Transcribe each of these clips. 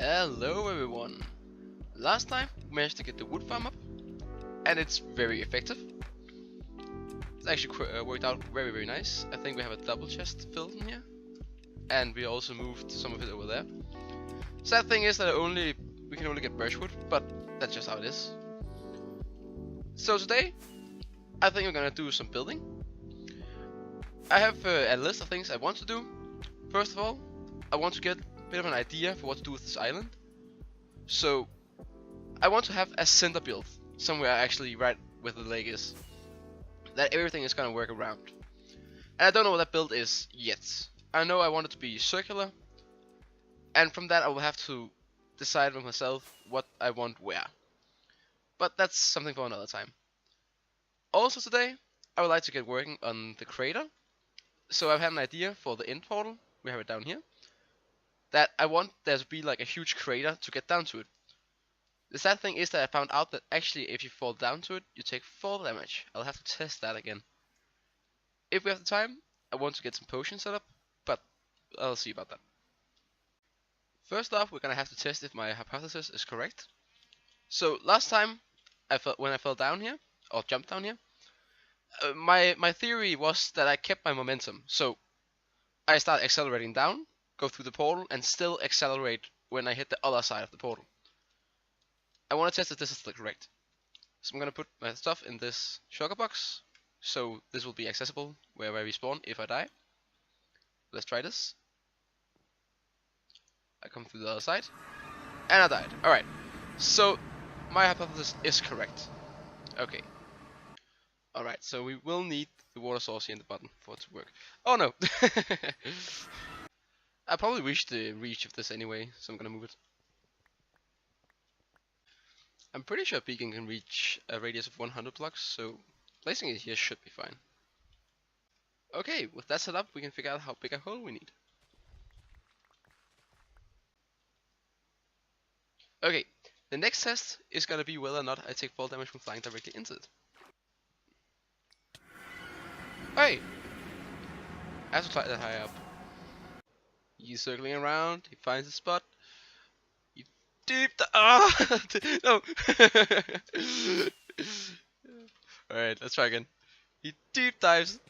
Hello everyone! Last time we managed to get the wood farm up, and it's very effective. It's actually worked out very nice. I think we have a double chest filled in here, and we also moved some of it over there. Sad thing is that we can only get birchwood, but that's just how it is. So today, I think we're gonna do some building. I have a list of things I want to do. First of all, I want to get a bit of an idea for what to do with this island. So I want to have a center build somewhere actually right where the lake is, that everything is gonna work around. And I don't know what that build is yet. I know I want it to be circular, and from that I will have to decide with myself what I want where. But that's something for another time. Also today, I would like to get working on the crater. So I've had an idea for the end portal, we have it down here, that I want there to be like a huge crater to get down to it. The sad thing is that I found out that actually if you fall down to it, you take 4 damage. I'll have to test that again. If we have the time, I want to get some potions set up, but I'll see about that. First off, we're gonna have to test if my hypothesis is correct. So last time, when I fell down here, or jumped down here, my theory was that I kept my momentum. So I start accelerating down, go through the portal, and still accelerate when I hit the other side of the portal. I want to test if this is still correct. So I'm going to put my stuff in this shulker box, so this will be accessible wherever I respawn if I die. Let's try this. I come through the other side, and I died. Alright, so my hypothesis is correct. Okay. Alright, so we will need the water source here in the bottom for it to work. Oh no! I probably reached the reach of this anyway, so I'm going to move it. I'm pretty sure Beacon can reach a radius of 100 blocks, so placing it here should be fine. Okay, with that set up, we can figure out how big a hole we need. Okay, the next test is gonna be whether or not I take fall damage from flying directly into it. Hey! I have to fly that high up. He's circling around, he finds a spot. Deep no. Alright, let's try again. He deep dives.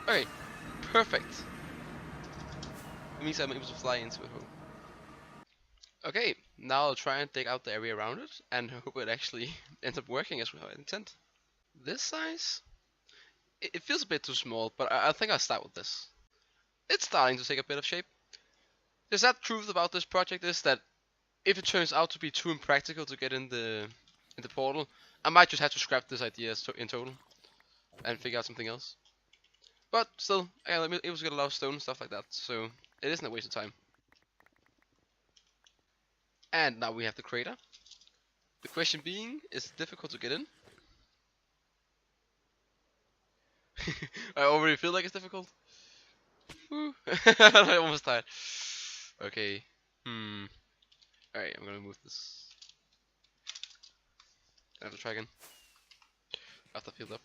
Okay, perfect. It means I'm able to fly into a hole. Okay, now I'll try and dig out the area around it and hope it actually ends up working as we intend. This size? It feels a bit too small, but I think I'll start with this. It's starting to take a bit of shape. The sad truth about this project is that if it turns out to be too impractical to get in the portal, I might just have to scrap this idea in total and figure out something else. But still, I'm able to get a lot of stone and stuff like that, so it isn't a waste of time. And now we have the crater. The question being, is it difficult to get in? I already feel like it's difficult. I almost died. Okay. Alright, I'm gonna move this. I have to try again. After filled up.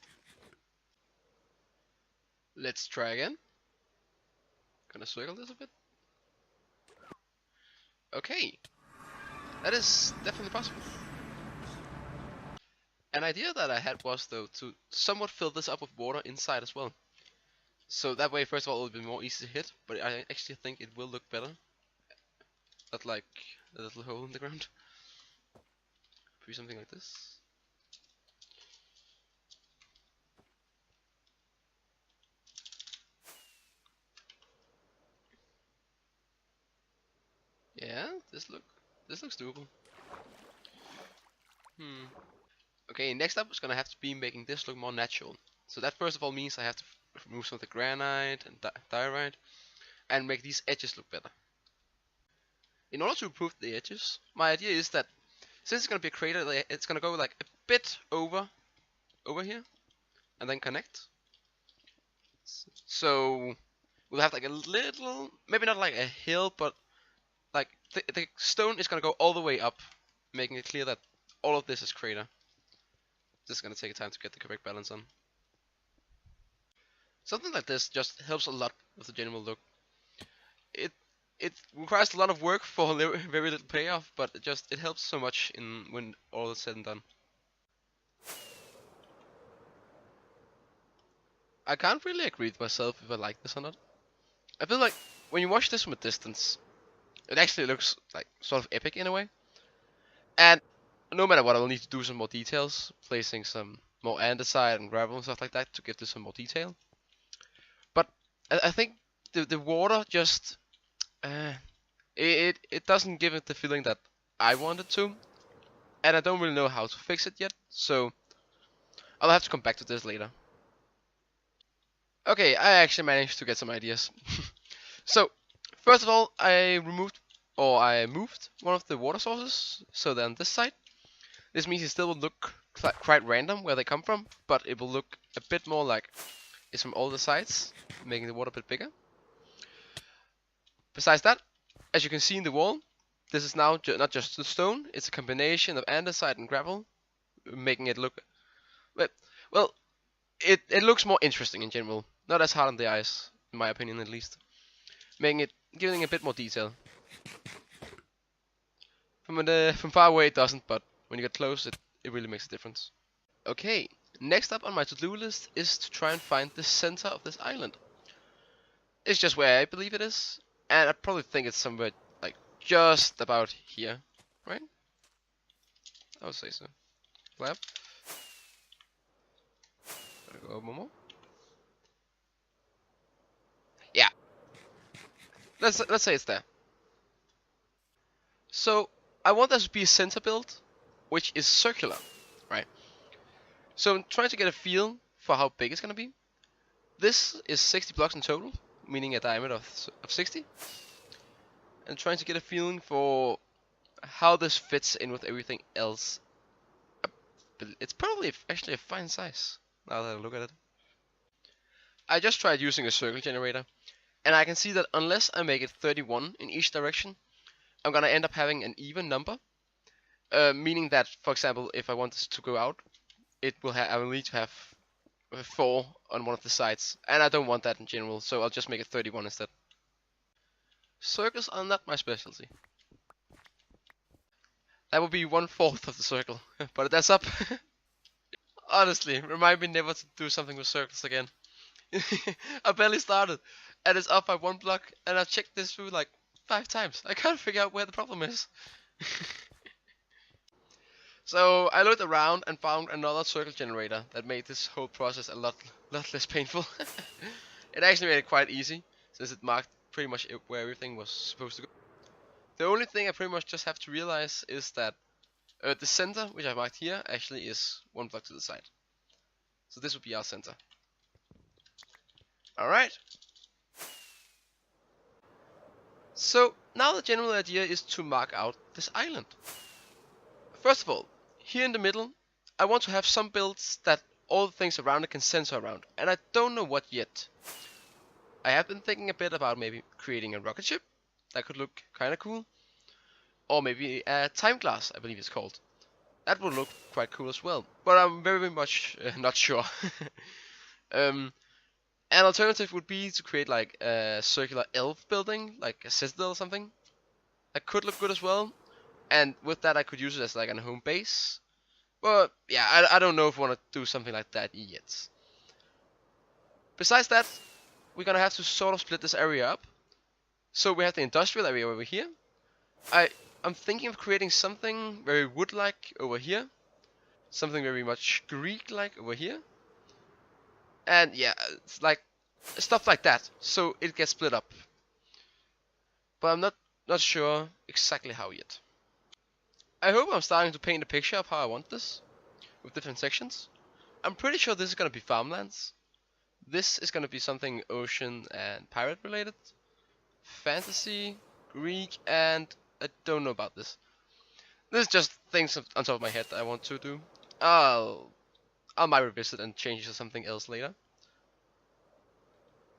Let's try again. Gonna circle this a bit. Okay. That is definitely possible. An idea that I had was though to somewhat fill this up with water inside as well. So that way, first of all, it will be more easy to hit, but I actually think it will look better. Not like a little hole in the ground. Maybe something like this. Yeah, this looks doable. Okay, next up is gonna have to be making this look more natural. So that first of all means I have to remove some of the granite and diorite and make these edges look better. In order to improve the edges, my idea is that since it's gonna be a crater, it's gonna go like a bit over here and then connect. So we'll have like a little, maybe not like a hill, but like the stone is gonna go all the way up, making it clear that all of this is crater. This is gonna take time to get the correct balance on. Something like this just helps a lot with the general look. It it requires a lot of work for very little payoff, but it helps so much in when all is said and done. I can't really agree with myself if I like this or not. I feel like when you watch this from a distance, it actually looks like sort of epic in a way. And no matter what, I will need to do some more details, placing some more andesite and gravel and stuff like that to give this some more detail. But I think the water just it doesn't give it the feeling that I want it to, and I don't really know how to fix it yet. So I'll have to come back to this later. Okay, I actually managed to get some ideas. So first of all, I moved one of the water sources, so they're on this side. This means it still will look quite random where they come from, but it will look a bit more like it's from all the sides, making the water a bit bigger. Besides that, as you can see in the wall, this is now not just the stone, it's a combination of andesite and gravel, making it look, well, it looks more interesting in general, not as hard on the eyes, in my opinion at least, giving a bit more detail. From far away it doesn't, but when you get close it really makes a difference. Okay, next up on my to-do list is to try and find the center of this island. It's just where I believe it is, and I probably think it's somewhere like just about here, right? I would say so. Lab. Gotta go one more. Yeah, let's say it's there. So I want there to be a center build, which is circular, right? So I'm trying to get a feel for how big it's gonna be. This is 60 blocks in total, meaning a diameter of 60. And trying to get a feeling for how this fits in with everything else. It's probably actually a fine size, now that I look at it. I just tried using a circle generator, and I can see that unless I make it 31 in each direction, I'm gonna end up having an even number. Meaning that, for example, if I want this to go out, I will need to have 4 on one of the sides, and I don't want that in general, so I'll just make it 31 instead. Circles are not my specialty. That would be 1/4 of the circle, but that's up. Honestly, remind me never to do something with circles again. I barely started, and it's up by 1 block, and I've checked this through like 5 times. I can't figure out where the problem is. So I looked around and found another circle generator that made this whole process a lot less painful. It actually made it quite easy, since it marked pretty much where everything was supposed to go. The only thing I pretty much just have to realize is that the center, which I marked here, actually is 1 block to the side. So this would be our center. Alright. So now the general idea is to mark out this island. First of all, here in the middle, I want to have some builds that all the things around it can center around, and I don't know what yet. I have been thinking a bit about maybe creating a rocket ship. That could look kinda cool. Or maybe a time glass, I believe it's called. That would look quite cool as well, but I'm very much not sure. An alternative would be to create like a circular elf building, like a citadel or something. That could look good as well, and with that I could use it as like a home base. But yeah, I don't know if I want to do something like that yet. Besides that, we're gonna have to sort of split this area up. So we have the industrial area over here. I'm thinking of creating something very wood-like over here. Something very much Greek-like over here. And yeah, it's like stuff like that. So it gets split up. But I'm not sure exactly how yet. I hope I'm starting to paint a picture of how I want this, with different sections. I'm pretty sure this is gonna be farmlands. This is gonna be something ocean and pirate related. Fantasy, Greek, and I don't know about this. This is just things on top of my head that I want to do. I might revisit and change it to something else later.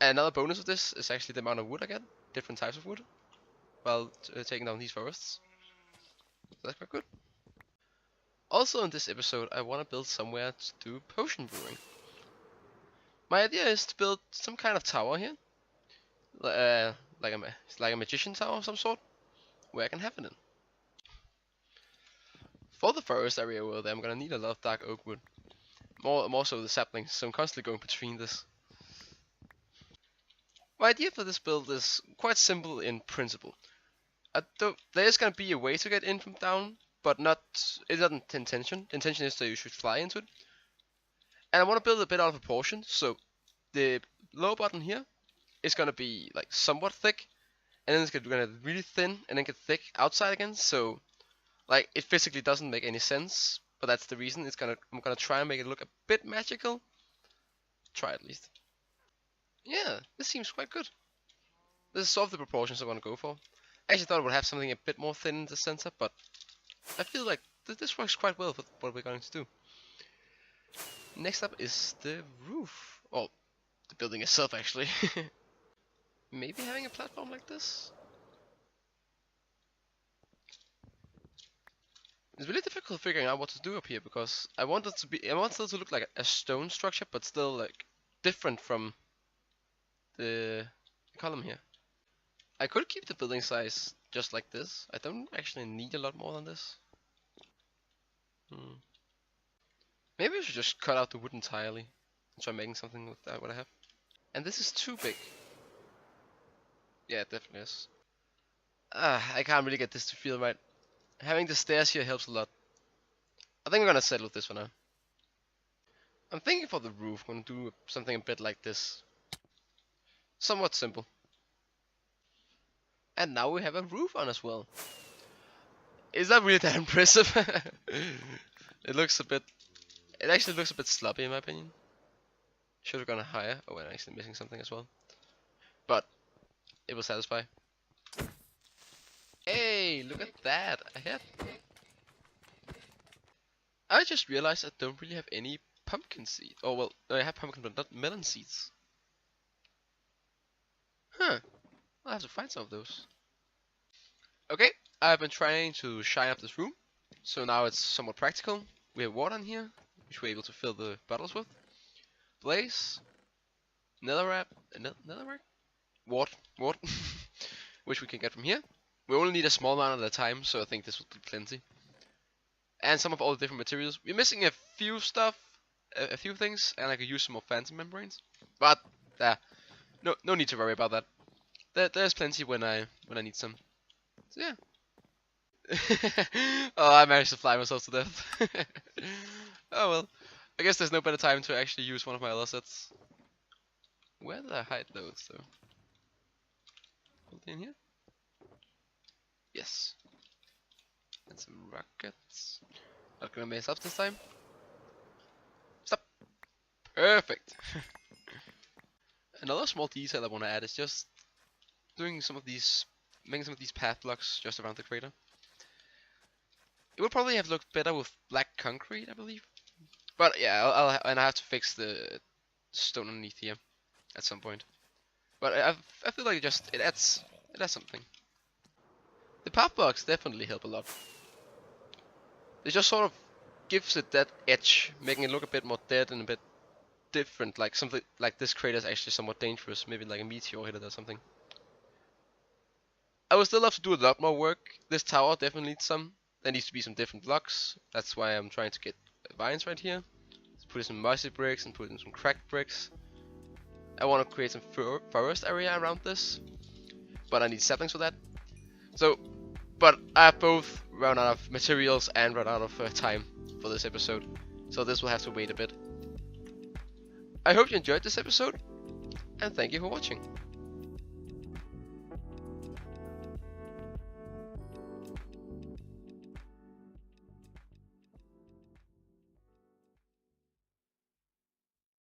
Another bonus of this is actually the amount of wood I get, different types of wood, while taking down these forests. So that's quite good. Also in this episode, I want to build somewhere to do potion brewing. My idea is to build some kind of tower here, it's like a magician tower of some sort, where I can have it in. For the forest area over there, I'm gonna need a lot of dark oak wood. More so the saplings, so I'm constantly going between this. My idea for this build is quite simple in principle. There is gonna be a way to get in from down, but it isn't the intention. The intention is that you should fly into it. And I want to build a bit out of proportion, so the lower button here is gonna be like somewhat thick, and then it's gonna be really thin, and then get thick outside again. So like it physically doesn't make any sense, but that's the reason. I'm gonna try and make it look a bit magical. Try at least. Yeah, this seems quite good. This is sort of the proportions I want to go for. I actually thought it would have something a bit more thin in the center, but I feel like this works quite well for what we're going to do. Next up is the roof. Well, the building itself actually. Maybe having a platform like this? It's really difficult figuring out what to do up here because I want it to look like a stone structure, but still like different from the column here. I could keep the building size just like this. I don't actually need a lot more than this. Maybe I should just cut out the wood entirely and try making something with what I have. And this is too big. Yeah, it definitely is. I can't really get this to feel right. Having the stairs here helps a lot. I think I'm gonna settle with this for now. I'm thinking for the roof, I'm gonna do something a bit like this. Somewhat simple. And now we have a roof on as well. Is that really that impressive? It actually looks a bit sloppy in my opinion. Should have gone higher. Oh, I'm actually missing something as well. But it will satisfy. Hey, look at that! I just realized I don't really have any pumpkin seed. Oh well, no, I have pumpkin but not melon seeds. Huh. I'll have to find some of those. Okay, I've been trying to shine up this room, so now it's somewhat practical. We have water in here, which we're able to fill the bottles with. Blaze, netherrack, wart, which we can get from here. We only need a small amount at a time, so I think this will be plenty. And some of all the different materials. We're missing a few things, and I could use some more phantom membranes. But no need to worry about that. There's plenty when I need some. So yeah. Oh, I managed to fly myself to death. Oh well. I guess there's no better time to actually use one of my other sets. Where did I hide those though? In here? Yes. And some rockets. Not gonna mess up this time. Stop. Perfect. Another small detail I want to add is just making some of these path blocks just around the crater. It would probably have looked better with black concrete, I believe. But yeah, I have to fix the stone underneath here at some point. But I feel like it adds something. The path blocks definitely help a lot. It just sort of gives it that edge, making it look a bit more dead and a bit different. Like something like this crater is actually somewhat dangerous, maybe like a meteor hit it or something. I would still love to do a lot more work. This tower definitely needs some. There needs to be some different blocks. That's why I'm trying to get vines right here. Let's put in some mossy bricks and put in some cracked bricks. I want to create some forest area around this, but I need saplings for that. But I have both run out of materials and run out of time for this episode, so this will have to wait a bit. I hope you enjoyed this episode, and thank you for watching.